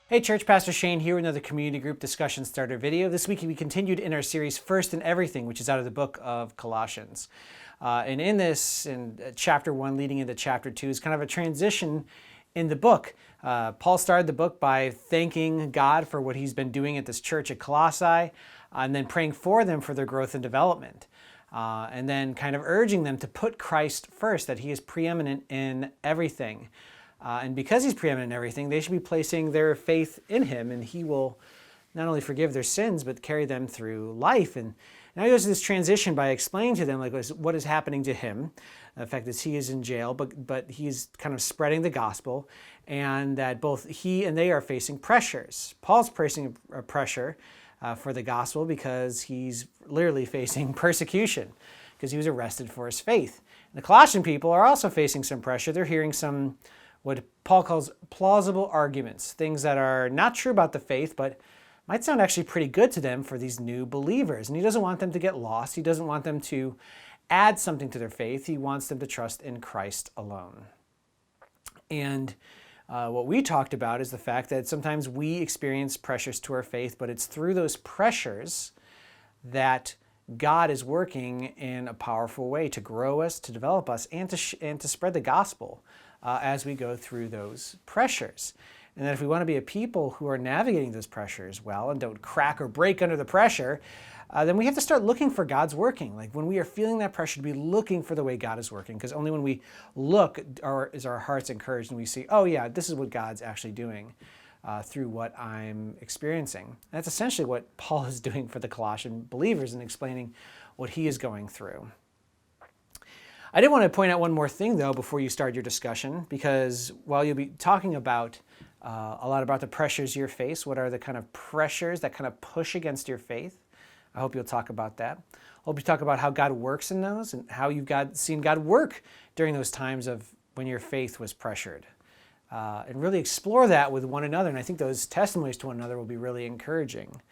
Hey church, Pastor Shane here with another community group discussion starter video. This week we continued in our series First in Everything, which is out of the book of Colossians. And in this, in chapter 1 leading into chapter 2, is kind of a transition in the book. Paul started the book by thanking God for what he's been doing at this church at Colossae, and then praying for them for their growth and development. And then kind of urging them to put Christ first, that he is preeminent in everything. And because he's preeminent in everything, they should be placing their faith in him, and he will not only forgive their sins, but carry them through life. And now he goes to this transition by explaining to them what is happening to him. The fact that he is in jail, but he's kind of spreading the gospel, and that both he and they are facing pressures. Paul's facing a pressure for the gospel because he's literally facing persecution because he was arrested for his faith. And the Colossian people are also facing some pressure. They're hearing some what Paul calls plausible arguments, things that are not true about the faith, but might sound actually pretty good to them for these new believers. And he doesn't want them to get lost. He doesn't want them to add something to their faith. He wants them to trust in Christ alone. And what we talked about is the fact that sometimes we experience pressures to our faith, but it's through those pressures that God is working in a powerful way to grow us, to develop us, and to spread the gospel as we go through those pressures. And that if we want to be a people who are navigating those pressures well and don't crack or break under the pressure, then we have to start looking for God's working. Like when we are feeling that pressure, to be looking for the way God is working, because only when we look is our hearts encouraged and we see, oh yeah, this is what God's actually doing through what I'm experiencing. And that's essentially what Paul is doing for the Colossian believers and explaining what he is going through. I did want to point out one more thing, though, before you start your discussion, because while you'll be talking about a lot about the pressures you face, what are the kind of pressures that kind of push against your faith? I hope you'll talk about that. I hope you talk about how God works in those and how you've seen God work during those times of when your faith was pressured. And really explore that with one another. And I think those testimonies to one another will be really encouraging.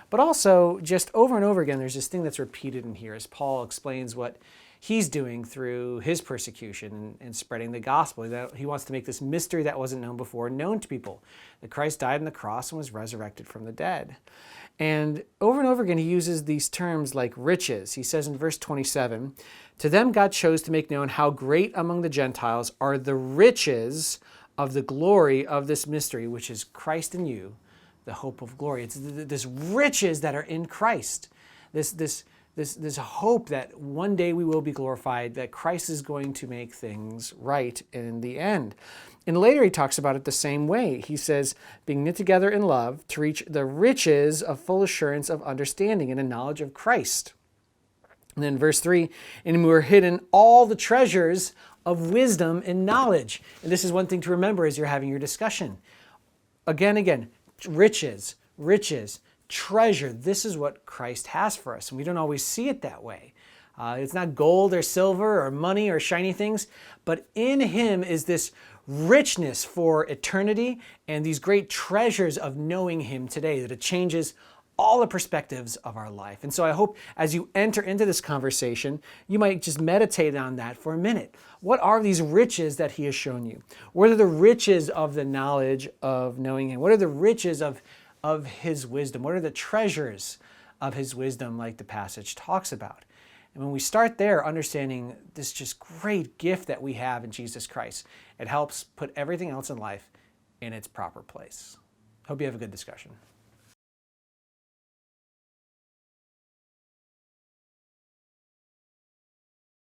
But also, just over and over again, there's this thing that's repeated in here as Paul explains what he's doing through his persecution and spreading the gospel. That he wants to make this mystery that wasn't known before known to people, that Christ died on the cross and was resurrected from the dead. And over again, he uses these terms like riches. He says in verse 27, "To them God chose to make known how great among the Gentiles are the riches of the glory of this mystery, which is Christ in you, the hope of glory." It's this riches that are in Christ. This hope that one day we will be glorified, that Christ is going to make things right in the end. And later he talks about it the same way. He says, being knit together in love to reach the riches of full assurance of understanding and a knowledge of Christ. And then verse 3, "In him were hidden all the treasures of wisdom and knowledge." And this is one thing to remember as you're having your discussion. Again, riches, treasure. This is what Christ has for us, and we don't always see it that way. It's not gold or silver or money or shiny things, but in him is this richness for eternity and these great treasures of knowing him today, that it changes all the perspectives of our life. And so I hope as you enter into this conversation, you might just meditate on that for a minute. What are these riches that he has shown you? What are the riches of the knowledge of knowing him? What are the riches of his wisdom? What are the treasures of his wisdom, like the passage talks about? And when we start there, understanding this just great gift that we have in Jesus Christ, it helps put everything else in life in its proper place. Hope you have a good discussion.